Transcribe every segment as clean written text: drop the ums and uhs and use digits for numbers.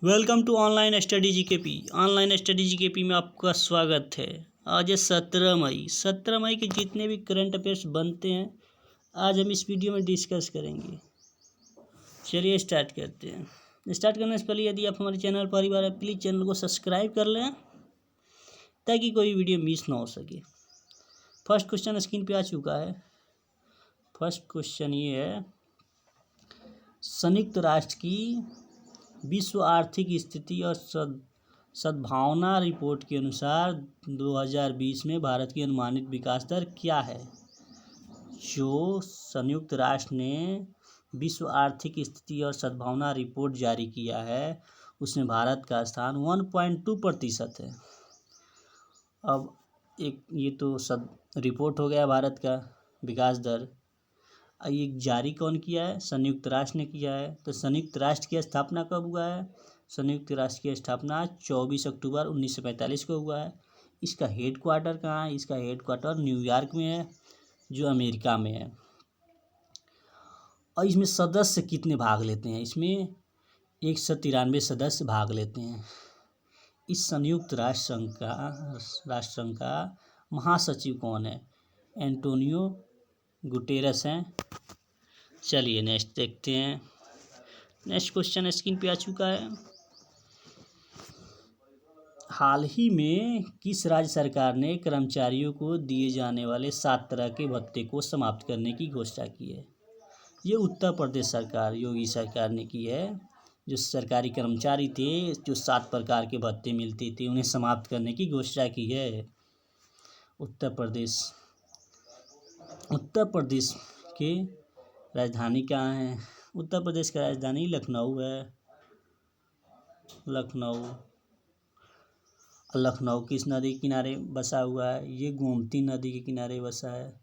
Welcome to online study GKP. Online study GKP में आपका स्वागत है। आज है 17 मई। 17 मई के जितने भी करंट अफेयर्स बनते हैं आज हम इस वीडियो में डिस्कस करेंगे। चलिए स्टार्ट करते हैं। स्टार्ट करने से पहले यदि आप हमारे चैनल पर पहली बार है प्लीज़ चैनल को सब्सक्राइब कर लें ताकि कोई वीडियो मिस ना हो सके। फर्स्ट क्वेश्चन स्क्रीन पे आ चुका है। फर्स्ट क्वेश्चन ये है, संयुक्त राष्ट्र की विश्व आर्थिक स्थिति और सद्भावना रिपोर्ट के अनुसार 2020 में भारत की अनुमानित विकास दर क्या है। जो संयुक्त राष्ट्र ने विश्व आर्थिक स्थिति और सद्भावना रिपोर्ट जारी किया है उसमें भारत का स्थान 1.2% है। अब एक ये तो रिपोर्ट हो गया भारत का विकास दर। ये जारी कौन किया है? संयुक्त राष्ट्र ने किया है। तो संयुक्त राष्ट्र की स्थापना कब हुआ है? संयुक्त राष्ट्र की स्थापना 24 अक्टूबर 1945 को हुआ है। इसका हेड क्वार्टर कहाँ है? इसका हेड क्वार्टर न्यूयॉर्क में है जो अमेरिका में है। और इसमें सदस्य कितने भाग लेते हैं? इसमें 193 सदस्य भाग लेते हैं। इस संयुक्त राष्ट्र संघ का महासचिव कौन है? एंटोनियो गुटेरस हैं। चलिए नेक्स्ट देखते हैं। नेक्स्ट क्वेश्चन स्क्रीन पे आ चुका है। हाल ही में किस राज्य सरकार ने कर्मचारियों को दिए जाने वाले 7 तरह के भत्ते को समाप्त करने की घोषणा की है? ये उत्तर प्रदेश सरकार, योगी सरकार ने की है। जो सरकारी कर्मचारी थे जो 7 प्रकार के भत्ते मिलते थे उन्हें समाप्त करने की घोषणा की है। उत्तर प्रदेश के राजधानी कहाँ है? उत्तर प्रदेश का राजधानी लखनऊ है। लखनऊ किस नदी के किनारे बसा हुआ है? ये गोमती नदी के किनारे बसा है,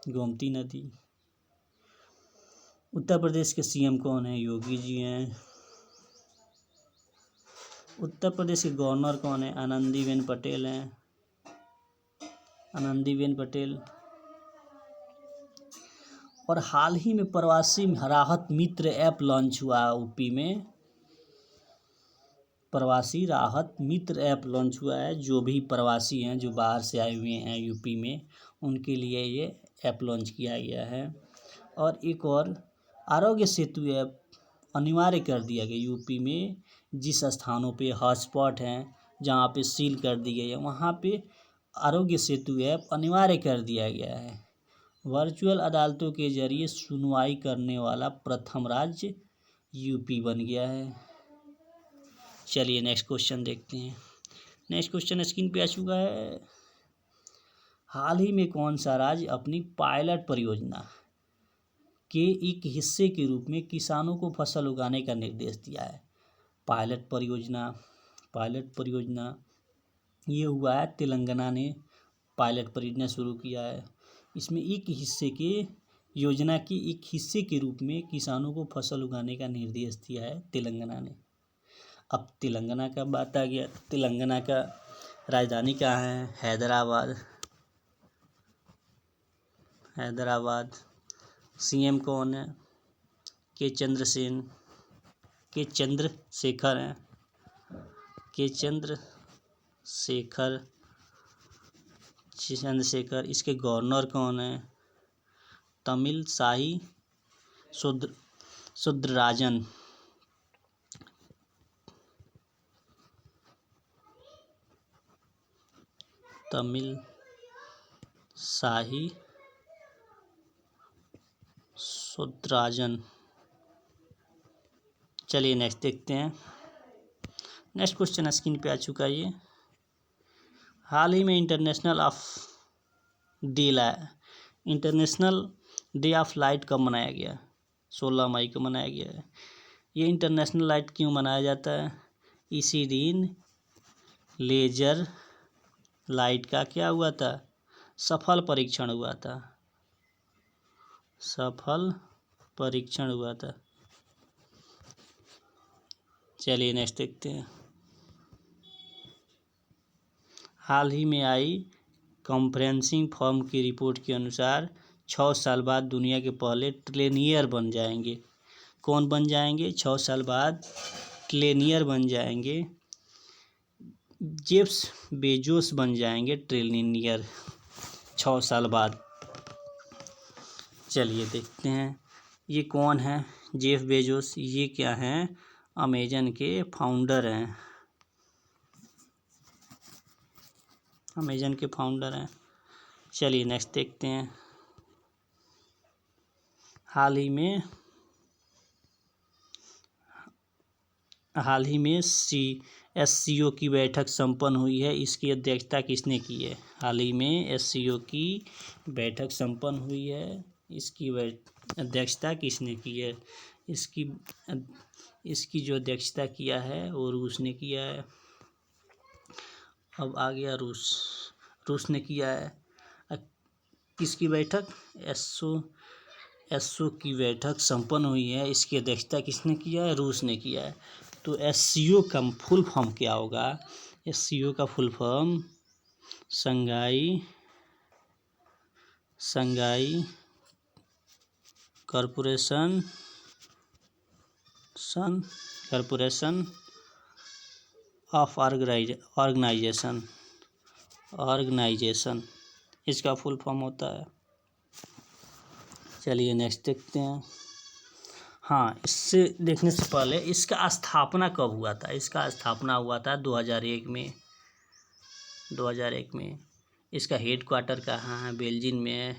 गोमती नदी। उत्तर प्रदेश के सीएम कौन है? योगी जी हैं। उत्तर प्रदेश के गवर्नर कौन है? आनंदीबेन पटेल हैं, आनंदीबेन पटेल। और हाल ही में प्रवासी राहत मित्र ऐप लॉन्च हुआ है यूपी में। प्रवासी राहत मित्र ऐप लॉन्च हुआ है। जो भी प्रवासी हैं जो बाहर से आए हुए हैं यूपी में उनके लिए ये ऐप लॉन्च किया गया है। और एक और आरोग्य सेतु ऐप अनिवार्य कर दिया गया यूपी में। जिस स्थानों पे हॉटस्पॉट हैं जहाँ पे सील कर दी गई है वहाँ पे आरोग्य सेतु ऐप अनिवार्य कर दिया गया है। वर्चुअल अदालतों के जरिए सुनवाई करने वाला प्रथम राज्य यूपी बन गया है। चलिए नेक्स्ट क्वेश्चन देखते हैं। नेक्स्ट क्वेश्चन स्क्रीन पे आ चुका है। हाल ही में कौन सा राज्य अपनी पायलट परियोजना के एक हिस्से के रूप में किसानों को फसल उगाने का निर्देश दिया है? पायलट परियोजना ये हुआ है तेलंगाना ने पायलट परियोजना शुरू किया है। इसमें एक हिस्से के रूप में किसानों को फसल उगाने का निर्देश दिया है तेलंगाना ने। अब तेलंगाना का बात आ गया। तेलंगाना का राजधानी कहाँ है? हैदराबाद। सीएम कौन है? के चंद्रशेखर हैं, के चंद्रशेखर। इसके गवर्नर कौन है? तमिलसाई सुंदरराजन। तमिलसाई सुंदरराजन। चलिए नेक्स्ट देखते हैं। नेक्स्ट क्वेश्चन स्क्रीन पे आ चुका है। ये हाल ही में इंटरनेशनल डे ऑफ लाइट कब मनाया गया? 16 मई को मनाया गया है। ये इंटरनेशनल लाइट क्यों मनाया जाता है? इसी दिन लेजर लाइट का क्या हुआ था? सफल परीक्षण हुआ था। चलिए नेक्स्ट देखते हैं। हाल ही में आई कॉन्फ्रेंसिंग फर्म की रिपोर्ट के अनुसार 6 साल बाद दुनिया के पहले ट्रिलियनियर बन जाएंगे। कौन बन जाएंगे? 6 साल बाद ट्रिलियनियर बन जाएंगे, जेफ्स बेजोस बन जाएंगे ट्रिलियनियर 6 साल बाद। चलिए देखते हैं ये कौन है जेफ बेजोस। ये क्या हैं, अमेजन के फाउंडर हैं, अमेजन के फाउंडर हैं। चलिए नेक्स्ट देखते हैं। हाल ही में SCO की बैठक संपन्न हुई है, इसकी अध्यक्षता किसने की है। हाल ही में SCO की बैठक संपन्न हुई है, इसकी अध्यक्षता किसने की है। इसकी जो अध्यक्षता किया है वो रूस ने किया है। अब आ गया रूस ने किया है। किसकी बैठक, SCO की बैठक संपन्न हुई है, इसकी अध्यक्षता किसने किया है, रूस ने किया है। तो SCO का फुल फॉर्म क्या होगा। SCO का full form Shanghai corporation of organisation इसका फुल फॉर्म होता है। चलिए नेक्स्ट देखते हैं। हाँ, इससे देखने से पहले इसका स्थापना कब हुआ था। इसका स्थापना हुआ था 2001 में। इसका हेड क्वार्टर कहाँ है, बेल्जिंग में है।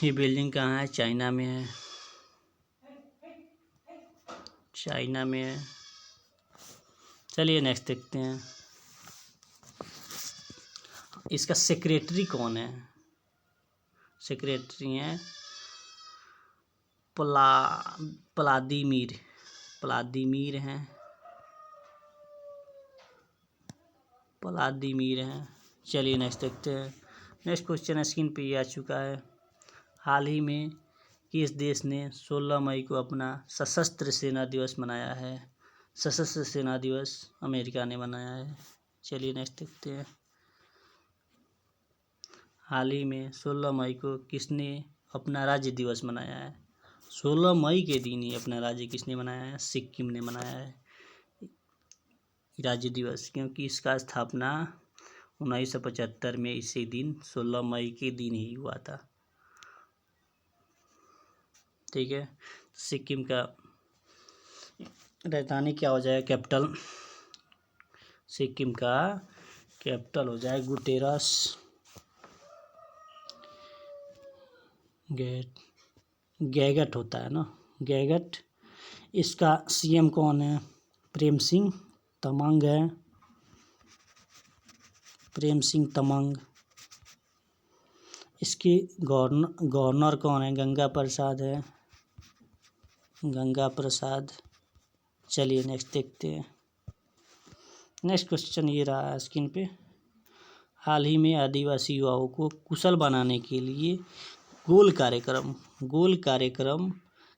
ये बेल्जिंग कहाँ है, चाइना में है। चलिए नेक्स्ट देखते हैं। इसका सेक्रेटरी कौन है। सेक्रेटरी हैं व्लादिमीर हैं। चलिए नेक्स्ट देखते हैं। नेक्स्ट क्वेश्चन स्क्रीन पे ये आ चुका है। हाल ही में किस देश ने 16 मई को अपना सशस्त्र सेना दिवस मनाया है। सशस्त्र सेना दिवस अमेरिका ने मनाया है। चलिए नेक्स्ट देखते हैं। हाल ही में 16 मई को किसने अपना राज्य दिवस मनाया है। 16 मई के दिन ही अपना राज्य किसने मनाया है, सिक्किम ने मनाया है राज्य दिवस, क्योंकि इसका स्थापना 1975 में इसी दिन 16 मई के दिन ही हुआ था। ठीक है, सिक्किम का राजधानी क्या हो जाएगा, कैपिटल। सिक्किम का कैपिटल हो जाए गुटेरस। गैगट होता है ना, गैगट। इसका CM कौन है, प्रेम सिंह तमांग है। इसके गवर्नर कौन है, गंगा प्रसाद। चलिए नेक्स्ट देखते हैं। नेक्स्ट क्वेश्चन ये रहा स्क्रीन पे। हाल ही में आदिवासी युवाओं को कुशल बनाने के लिए गोल कार्यक्रम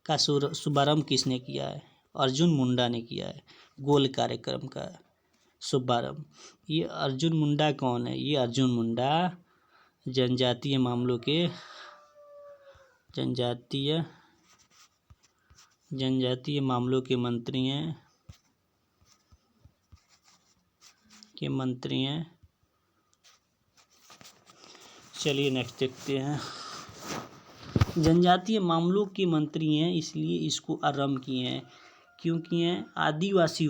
का शुभारंभ किसने किया है, अर्जुन मुंडा ने किया है। गोल कार्यक्रम का शुभारंभ। ये अर्जुन मुंडा कौन है, ये अर्जुन मुंडा जनजातीय मामलों के मंत्री हैं। चलिए नेक्स्ट देखते हैं। जनजातीय मामलों के मंत्री हैं, इसलिए इसको आरंभ किए हैं क्योंकि आदिवासी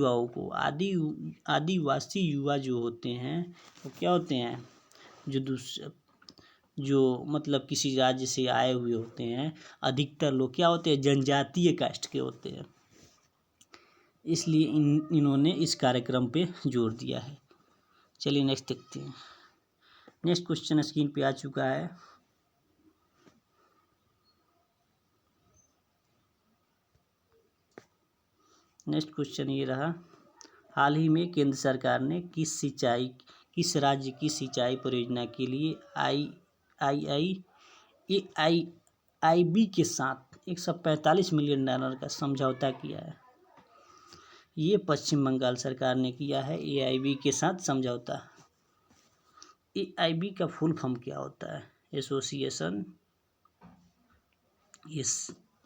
युवा जो होते हैं वो क्या होते हैं, जो मतलब किसी राज्य से आए हुए होते हैं। अधिकतर लोग क्या होते हैं, जनजातीय कास्ट के होते हैं, इसलिए इन्होंने इस कार्यक्रम पे जोर दिया है। चलिए नेक्स्ट देखते हैं। नेक्स्ट क्वेश्चन स्क्रीन पे आ चुका है। नेक्स्ट क्वेश्चन ये रहा। हाल ही में केंद्र सरकार ने किस राज्य की सिंचाई परियोजना के लिए AIIB के साथ $145 मिलियन का समझौता किया है। ये पश्चिम बंगाल सरकार ने किया है AIIB के साथ समझौता। AIIB का फुल फॉर्म क्या होता है, एसोसिएशन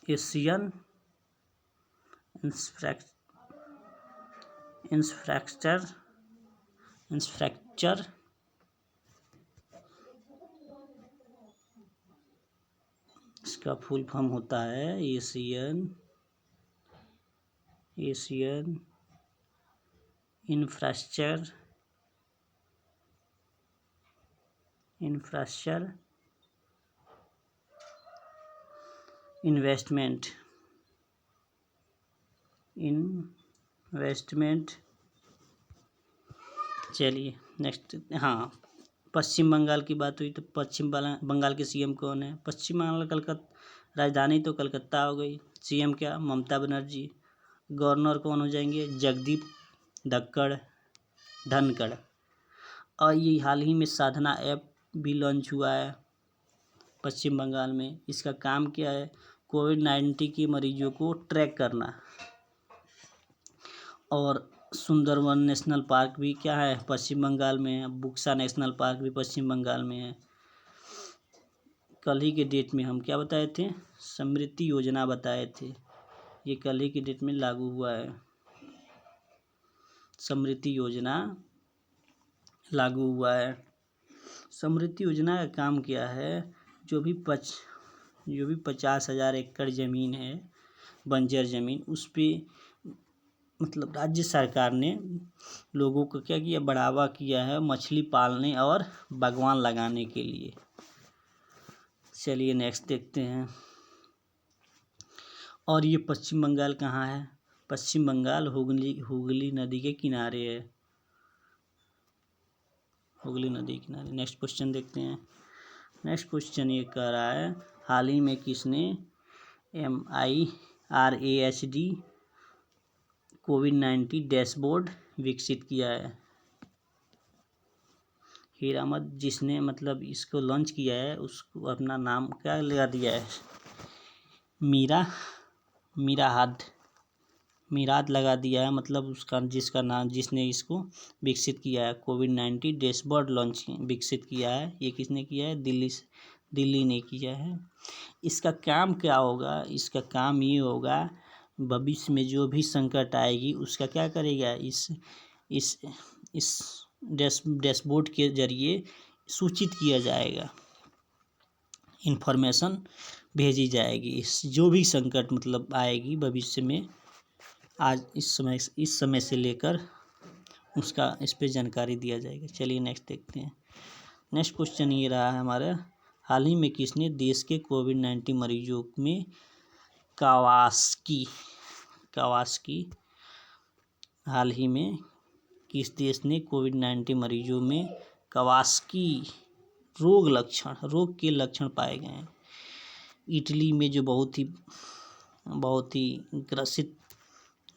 एशियन इंफ्रास्ट्रक्चर इंफ्रास्ट्रक्चर इसका फुल फॉर्म होता है एशियन इंफ्रास्ट्रक्चर इन्वेस्टमेंट चलिए नेक्स्ट। हाँ, पश्चिम बंगाल की बात हुई तो पश्चिम बंगाल के सीएम कौन है? पश्चिम बंगाल कलकत्ता, राजधानी तो कलकत्ता हो गई। सीएम क्या? ममता बनर्जी। गवर्नर कौन हो जाएंगे? जगदीप धनखड़। और ये हाल ही में साधना ऐप भी लॉन्च हुआ है पश्चिम बंगाल में। इसका काम क्या है? कोविड-19 के मरीजों को ट्रैक करना। और सुंदरवन नेशनल पार्क भी क्या है? पश्चिम बंगाल में है। बुक्सा नेशनल पार्क भी पश्चिम बंगाल में है। कल ही के डेट में हम क्या बताए थे? समृद्धि योजना बताए थे। ये कल ही के डेट में लागू हुआ है। समृद्धि योजना लागू हुआ है। समृद्धि योजना का काम क्या है? जो भी 50,000 एकड़ ज़मीन है, बंजर ज़मीन, उस पर मतलब राज्य सरकार ने लोगों को क्या किया? बढ़ावा किया है मछली पालने और बागवान लगाने के लिए। चलिए नेक्स्ट देखते हैं। और ये पश्चिम बंगाल कहाँ है? पश्चिम बंगाल हुगली नदी के किनारे है। हुगली नदी के किनारे। नेक्स्ट क्वेश्चन देखते हैं। नेक्स्ट क्वेश्चन ये कह रहा है, हाल ही में किसने MIRASD कोविड-19 डैशबोर्ड विकसित किया है? हीरामद जिसने मतलब इसको लॉन्च किया है, उसको अपना नाम क्या लगा दिया है? मीराद लगा दिया है। मतलब उसका जिसका नाम जिसने इसको विकसित किया है, कोविड-19 डैशबोर्ड विकसित किया है। ये किसने किया है? दिल्ली ने किया है। इसका काम क्या होगा? इसका काम ये होगा, भविष्य में जो भी संकट आएगी उसका क्या करेगा? इस डैशबोर्ड के जरिए सूचित किया जाएगा, इन्फॉर्मेशन भेजी जाएगी। इस जो भी संकट मतलब आएगी भविष्य में, आज इस समय से लेकर उसका इस पे जानकारी दिया जाएगा। चलिए नेक्स्ट देखते हैं। नेक्स्ट क्वेश्चन ये रहा है हमारा, हाल ही में किसने देश के कोविड-19 मरीजों में कावास्की हाल ही में किस देश ने कोविड-19 मरीजों में कावास्की रोग के लक्षण पाए गए हैं? इटली में जो बहुत ही ग्रसित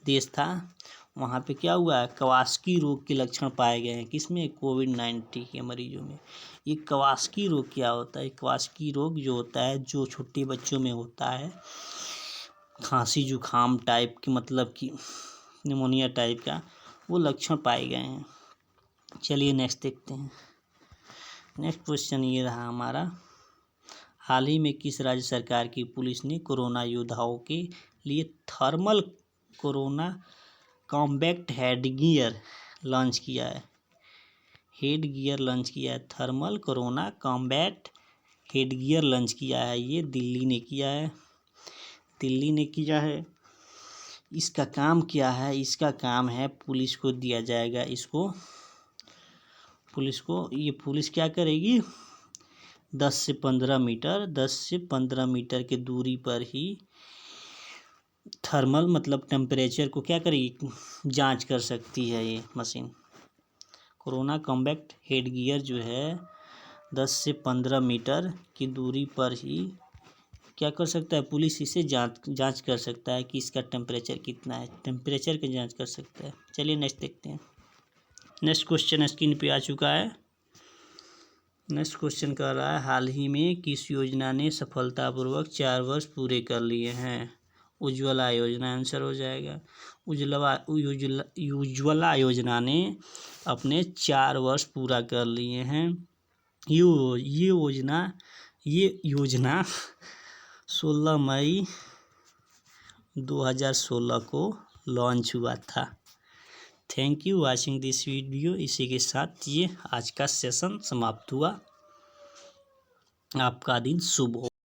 देश था, वहाँ पे क्या हुआ है? कावास्की रोग के लक्षण पाए गए हैं। किसमें? कोविड-19 के मरीजों में। ये कावास्की रोग क्या होता है? कावास्की रोग जो होता है, जो छोटे बच्चों में होता है, खांसी जुखाम टाइप की, मतलब कि निमोनिया टाइप का वो लक्षण पाए गए हैं। चलिए नेक्स्ट देखते हैं। नेक्स्ट क्वेश्चन ये रहा हमारा, हाल ही में किस राज्य सरकार की पुलिस ने कोरोना योद्धाओं के लिए thermal corona combat headgear launch किया है? Thermal corona combat headgear launch किया है। ये दिल्ली ने किया है। इसका काम क्या है? इसका काम है, पुलिस को दिया जाएगा। पुलिस क्या करेगी? 10 से 15 मीटर के दूरी पर ही थर्मल मतलब टेम्परेचर को क्या करेगी? जांच कर सकती है ये मशीन। कोरोना कॉम्बैट हेडगियर जो है 10 से 15 मीटर की दूरी पर ही क्या कर सकता है? पुलिस इसे जांच कर सकता है कि इसका टेम्परेचर कितना है, टेम्परेचर की जांच कर सकता है। चलिए नेक्स्ट देखते हैं। नेक्स्ट क्वेश्चन स्क्रीन पे आ चुका है। नेक्स्ट क्वेश्चन कर रहा है, हाल ही में किस योजना ने सफलतापूर्वक 4 वर्ष पूरे कर लिए हैं? उज्ज्वला योजना आंसर हो जाएगा। उज्ज्वला योजना ने अपने 4 वर्ष पूरा कर लिए हैं। ये योजना 16 मई 2016 को लॉन्च हुआ था। Thank you watching this video. इसी के साथ ये आज का सेशन समाप्त हुआ। आपका दिन शुभ हो।